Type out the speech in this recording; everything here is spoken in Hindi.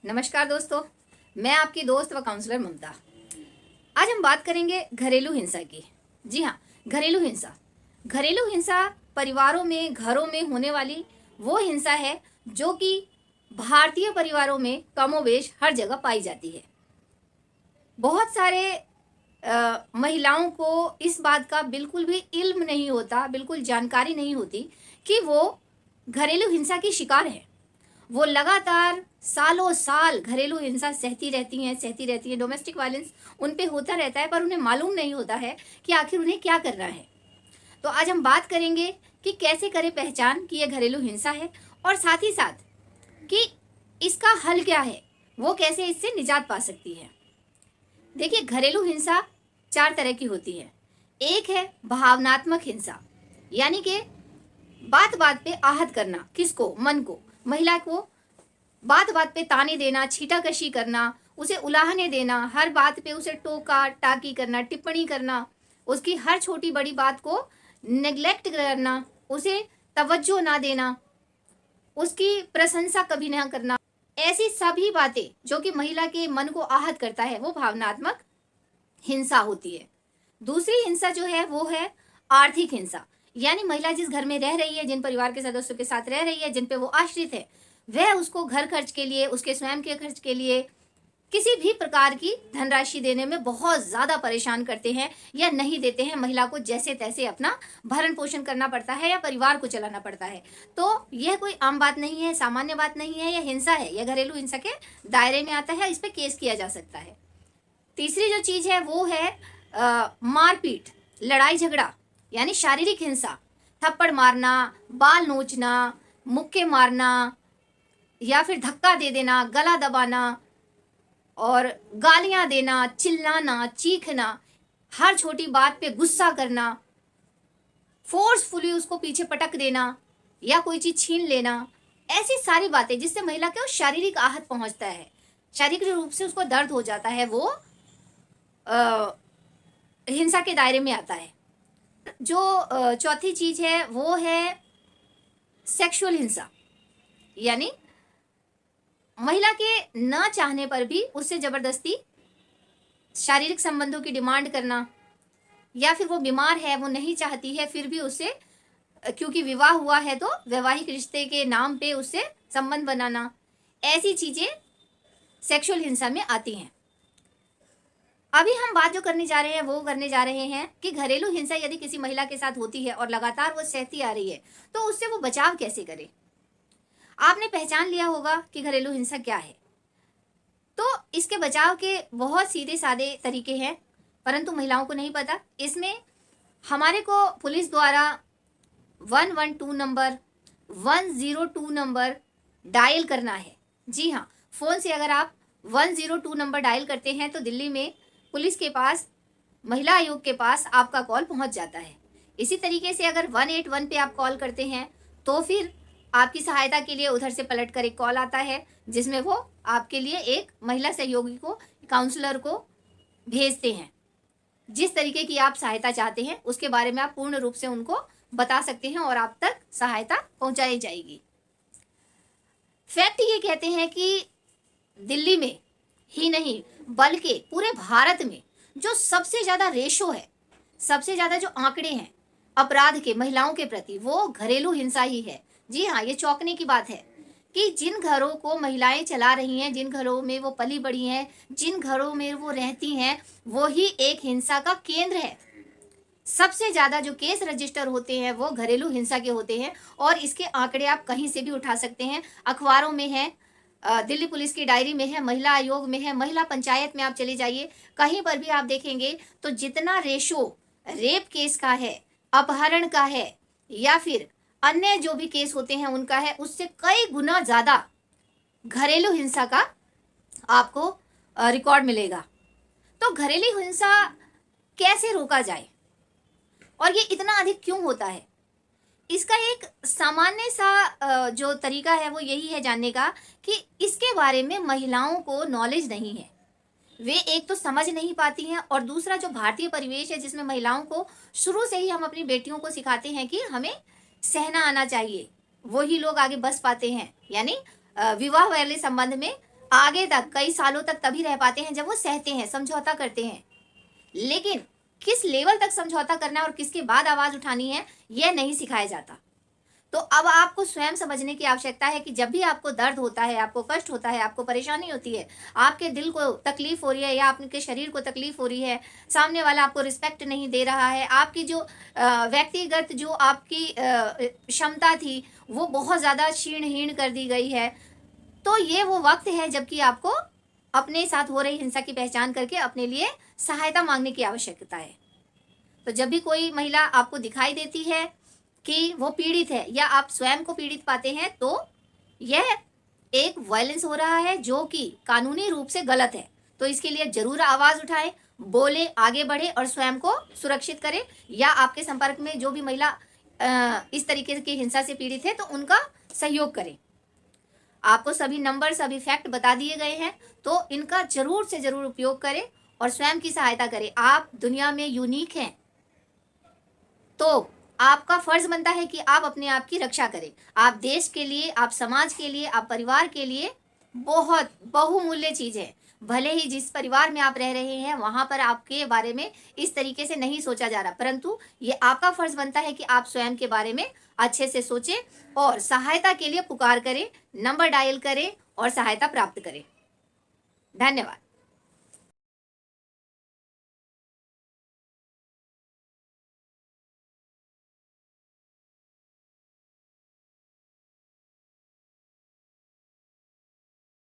नमस्कार दोस्तों, मैं आपकी दोस्त व काउंसलर ममता। आज हम बात करेंगे घरेलू हिंसा की। जी हाँ, घरेलू हिंसा। घरेलू हिंसा परिवारों में, घरों में होने वाली वो हिंसा है जो कि भारतीय परिवारों में कमोबेश हर जगह पाई जाती है। बहुत सारे महिलाओं को इस बात का बिल्कुल भी इल्म नहीं होता, बिल्कुल जानकारी नहीं होती कि वो घरेलू हिंसा की शिकार है। वो लगातार सालों साल घरेलू हिंसा सहती रहती हैं, डोमेस्टिक वायलेंस उन पे होता रहता है, पर उन्हें मालूम नहीं होता है कि आखिर उन्हें क्या करना है। तो आज हम बात करेंगे कि कैसे करें पहचान कि यह घरेलू हिंसा है, और साथ ही साथ कि इसका हल क्या है, वो कैसे इससे निजात पा सकती है। देखिए, घरेलू हिंसा 4 तरह की होती है। एक है भावनात्मक हिंसा, यानी कि बात बात पे आहत करना, किसको? मन को, महिला को बात बात पे ताने देना, छीटाकशी करना, उसे उलाहने देना, हर बात पे उसे टोका टाकी करना, टिप्पणी करना, उसकी हर छोटी बड़ी बात को नेग्लेक्ट करना, उसे तवज्जो ना देना, उसकी प्रशंसा कभी ना करना। ऐसी सभी बातें जो कि महिला के मन को आहत करता है, वो भावनात्मक हिंसा होती है। दूसरी हिंसा जो है वो है आर्थिक हिंसा, यानी महिला जिस घर में रह रही है, जिन परिवार के सदस्यों के साथ रह रही है, जिन पे वो आश्रित है, वह उसको घर खर्च के लिए, उसके स्वयं के खर्च के लिए किसी भी प्रकार की धनराशि देने में बहुत ज्यादा परेशान करते हैं या नहीं देते हैं। महिला को जैसे तैसे अपना भरण पोषण करना पड़ता है या परिवार को चलाना पड़ता है। तो यह कोई आम बात नहीं है, सामान्य बात नहीं है, यह हिंसा है, यह घरेलू हिंसा के दायरे में आता है, इस पर केस किया जा सकता है। तीसरी जो चीज है वो है मारपीट, लड़ाई झगड़ा, यानी शारीरिक हिंसा, थप्पड़ मारना, बाल नोचना, मुक्के मारना, या फिर धक्का दे देना, गला दबाना और गालियां देना, चिल्लाना, चीखना, हर छोटी बात पे गुस्सा करना, फोर्सफुली उसको पीछे पटक देना या कोई चीज छीन लेना। ऐसी सारी बातें जिससे महिला को शारीरिक आहत पहुंचता है, शारीरिक रूप से उसको दर्द हो जाता है, वो हिंसा के दायरे में आता है। जो चौथी चीज है वो है सेक्सुअल हिंसा, यानी महिला के न चाहने पर भी उससे जबरदस्ती शारीरिक संबंधों की डिमांड करना, या फिर वो बीमार है, वो नहीं चाहती है, फिर भी उससे, क्योंकि विवाह हुआ है तो वैवाहिक रिश्ते के नाम पे उससे संबंध बनाना। ऐसी चीजें सेक्सुअल हिंसा में आती हैं। अभी हम बात जो करने जा रहे हैं वो करने जा रहे हैं कि घरेलू हिंसा यदि किसी महिला के साथ होती है और लगातार वो सहती आ रही है, तो उससे वो बचाव कैसे करे। आपने पहचान लिया होगा कि घरेलू हिंसा क्या है। तो इसके बचाव के बहुत सीधे सादे तरीके हैं, परंतु महिलाओं को नहीं पता। इसमें हमारे को पुलिस द्वारा 112 नंबर, 102 नंबर डायल करना है। जी हाँ, फोन से अगर आप 102 नंबर डायल करते हैं तो दिल्ली में पुलिस के पास, महिला आयोग के पास आपका कॉल पहुंच जाता है। इसी तरीके से अगर 181 पे आप कॉल करते हैं तो फिर आपकी सहायता के लिए उधर से पलट कर एक कॉल आता है, जिसमें वो आपके लिए एक महिला सहयोगी को, काउंसलर को भेजते हैं। जिस तरीके की आप सहायता चाहते हैं उसके बारे में आप पूर्ण रूप से उनको बता सकते हैं और आप तक सहायता पहुंचाई जाएगी। फैक्ट ये कहते हैं कि दिल्ली में ही नहीं बल्कि पूरे भारत में जो सबसे ज्यादा रेशो है, सबसे ज्यादा जो आंकड़े हैं अपराध के महिलाओं के प्रति, वो घरेलू हिंसा ही है। जी हाँ, ये चौंकने की बात है कि जिन घरों को महिलाएं चला रही हैं, जिन घरों में वो पली बड़ी हैं, जिन घरों में वो रहती हैं, वो ही एक हिंसा का केंद्र है। सबसे ज्यादा जो केस रजिस्टर होते हैं वो घरेलू हिंसा के होते हैं, और इसके आंकड़े आप कहीं से भी उठा सकते हैं। अखबारों में है, दिल्ली पुलिस की डायरी में है, महिला आयोग में है, महिला पंचायत में आप चले जाइए, कहीं पर भी आप देखेंगे तो जितना रेशो रेप केस का है, अपहरण का है, या फिर अन्य जो भी केस होते हैं उनका है, उससे कई गुना ज्यादा घरेलू हिंसा का आपको रिकॉर्ड मिलेगा। तो घरेलू हिंसा कैसे रोका जाए और ये इतना अधिक क्यों होता है, इसका एक सामान्य सा जो तरीका है वो यही है जानने का कि इसके बारे में महिलाओं को नॉलेज नहीं है। वे एक तो समझ नहीं पाती हैं, और दूसरा जो भारतीय परिवेश है जिसमें महिलाओं को शुरू से ही हम अपनी बेटियों को सिखाते हैं कि हमें सहना आना चाहिए, वही लोग आगे बस पाते हैं। यानी विवाह वाले संबंध में आगे तक कई सालों तक तभी रह पाते हैं जब वो सहते हैं, समझौता करते हैं। लेकिन किस लेवल तक समझौता करना है और किसके बाद आवाज उठानी है, यह नहीं सिखाया जाता। तो अब आपको स्वयं समझने की आवश्यकता है कि जब भी आपको दर्द होता है, आपको कष्ट होता है, आपको परेशानी होती है, आपके दिल को तकलीफ हो रही है या आपके शरीर को तकलीफ हो रही है, सामने वाला आपको रिस्पेक्ट नहीं दे रहा है, आपकी जो व्यक्तिगत जो आपकी क्षमता थी, वो बहुत ज़्यादा क्षीण-हीन कर दी गई है। तो ये वो वक़्त है जबकि आपको अपने साथ हो रही हिंसा की पहचान करके अपने लिए सहायता माँगने की आवश्यकता है। तो जब भी कोई महिला आपको दिखाई देती है कि वो पीड़ित है या आप स्वयं को पीड़ित पाते हैं, तो यह एक वायलेंस हो रहा है जो कि कानूनी रूप से गलत है। तो इसके लिए ज़रूर आवाज़ उठाएँ, बोलें, आगे बढ़ें और स्वयं को सुरक्षित करें, या आपके संपर्क में जो भी महिला इस तरीके की हिंसा से पीड़ित है, तो उनका सहयोग करें। आपको सभी नंबर, सभी फैक्ट बता दिए गए हैं, तो इनका ज़रूर से ज़रूर उपयोग करें और स्वयं की सहायता करें। आप दुनिया में यूनिक हैं, तो आपका फर्ज बनता है कि आप अपने आप की रक्षा करें। आप देश के लिए, आप समाज के लिए, आप परिवार के लिए बहुत बहुमूल्य चीज़ है। भले ही जिस परिवार में आप रह रहे हैं, वहाँ पर आपके बारे में इस तरीके से नहीं सोचा जा रहा, परंतु ये आपका फर्ज बनता है कि आप स्वयं के बारे में अच्छे से सोचें और सहायता के लिए पुकार करें, नंबर डायल करें और सहायता प्राप्त करें। धन्यवाद।